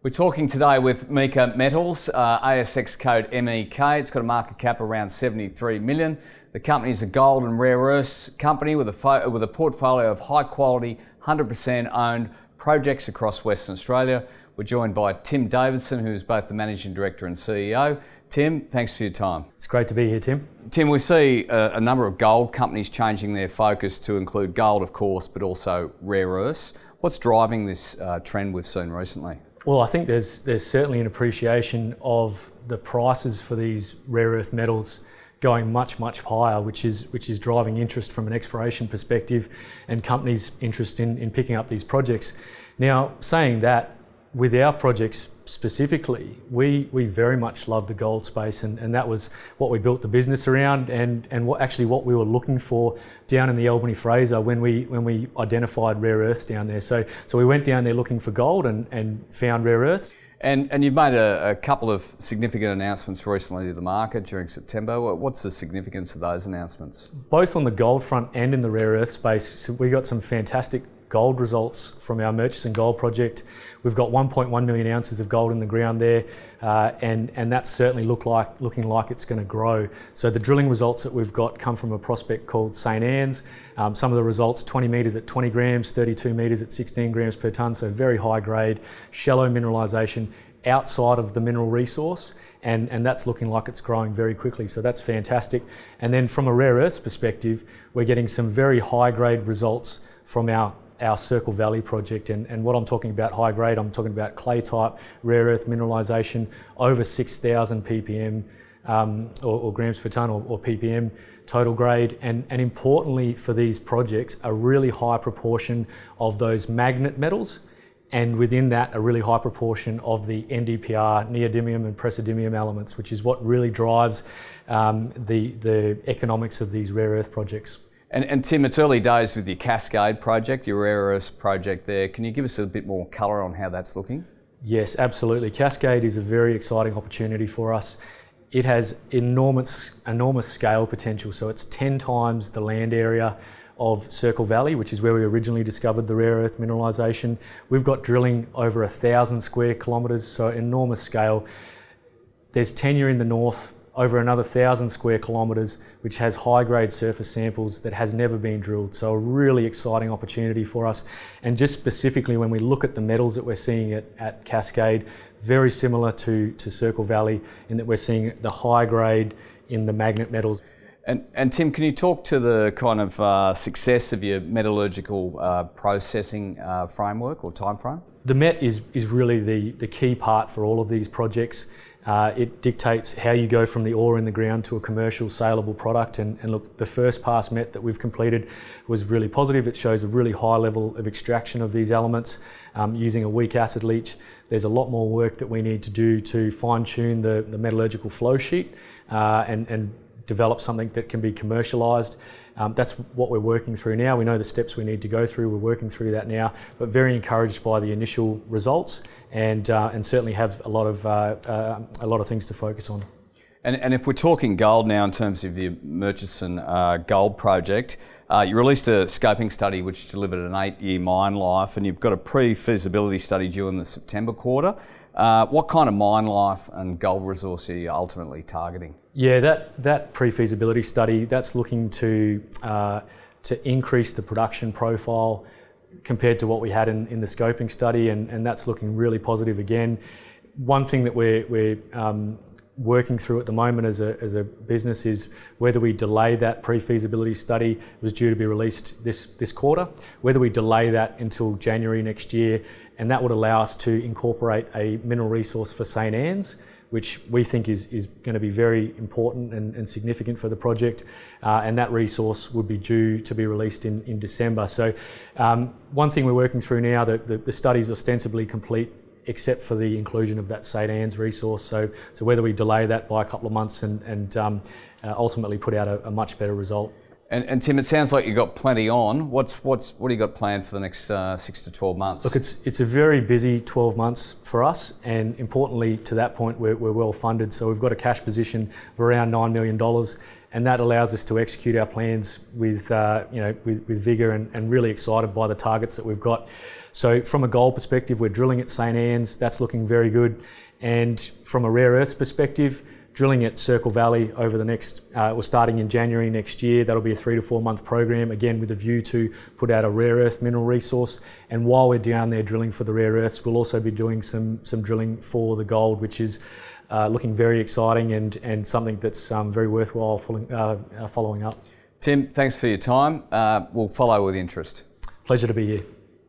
We're talking today with Meeka Metals, ASX code MEK. It's got a market cap around 73 million. The company is a gold and rare earths company with a portfolio of high quality, 100% owned projects across Western Australia. We're joined by Tim Davidson, who's both the Managing Director and CEO. Tim, thanks for your time. It's great to be here, Tim. Tim, we see a number of gold companies changing their focus to include gold, of course, but also rare earths. What's driving this trend we've seen recently? Well, I think there's certainly an appreciation of the prices for these rare earth metals going much higher, which is driving interest from an exploration perspective and companies' interest in picking up these projects. Now, saying that, with our projects specifically, we very much love the gold space, and that was what we built the business around, and what we were looking for down in the Albany Fraser when we identified rare earths down there. So we went down there looking for gold and found rare earths. And you've made a couple of significant announcements recently to the market during September. What's the significance of those announcements? Both on the gold front and in the rare earth space, so we got some fantastic gold results from our Murchison Gold project. We've got 1.1 million ounces of gold in the ground there, and that's certainly looking like it's going to grow. So the drilling results that we've got come from a prospect called St Anne's. Some of the results, 20 metres at 20 grams, 32 metres at 16 grams per tonne, so very high grade, shallow mineralisation outside of the mineral resource, and that's looking like it's growing very quickly, so that's fantastic. And then from a rare earths perspective, we're getting some very high grade results from our Circle Valley project, and what I'm talking about high grade, I'm talking about clay type rare earth mineralisation over 6,000 ppm or grams per tonne or ppm total grade, and importantly for these projects, a really high proportion of those magnet metals, and within that a really high proportion of the NdPr, neodymium and praseodymium elements, which is what really drives the economics of these rare earth projects. And Tim, it's early days with your Cascade Project, your rare earths project there. Can you give us a bit more colour on how that's looking? Yes, absolutely. Cascade is a very exciting opportunity for us. It has enormous scale potential. So it's 10 times the land area of Circle Valley, which is where we originally discovered the rare earth mineralisation. We've got drilling over 1,000 square kilometres, so enormous scale. There's tenure in the north, over another 1,000 square kilometres, which has high-grade surface samples that has never been drilled. So a really exciting opportunity for us. And just specifically when we look at the metals that we're seeing at Cascade, very similar to Circle Valley in that we're seeing the high grade in the magnet metals. And Tim, can you talk to the kind of success of your metallurgical processing framework or time frame? The MET is really the key part for all of these projects. It dictates how you go from the ore in the ground to a commercial saleable product, and look, the first pass MET that we've completed was really positive. It shows a really high level of extraction of these elements using a weak acid leach. There's a lot more work that we need to do to fine tune the metallurgical flow sheet and develop something that can be commercialised. That's what we're working through now. We know the steps we need to go through. We're working through that now, but very encouraged by the initial results, and certainly have a lot of things to focus on. And if we're talking gold now in terms of your Murchison Gold project, you released a scoping study which delivered an 8-year mine life, and you've got a pre-feasibility study due in the September quarter. What kind of mine life and gold resource are you ultimately targeting? Yeah, that pre-feasibility study, that's looking to increase the production profile compared to what we had in the scoping study, and that's looking really positive again. One thing that we're working through at the moment as a business is whether we delay that pre-feasibility study. It was due to be released this quarter, whether we delay that until January next year, and that would allow us to incorporate a mineral resource for St Anne's, which we think is going to be very important and significant for the project, and that resource would be due to be released in December. So one thing we're working through now, the study's ostensibly complete except for the inclusion of that St Anne's resource. So whether we delay that by a couple of months and ultimately put out a much better result. And Tim, it sounds like you've got plenty on. What do you got planned for the next 6 to 12 months? Look, it's a very busy 12 months for us, and importantly to that point we're well funded. So we've got a cash position of around $9 million, and that allows us to execute our plans with vigour and really excited by the targets that we've got. So from a gold perspective, we're drilling at St Anne's, that's looking very good. And from a rare earths perspective, drilling at Circle Valley over the next, we're starting in January next year. That'll be a 3 to 4 month program, again with a view to put out a rare earth mineral resource. And while we're down there drilling for the rare earths, we'll also be doing some drilling for the gold, which is looking very exciting and something that's very worthwhile following up. Tim, thanks for your time. We'll follow with interest. Pleasure to be here.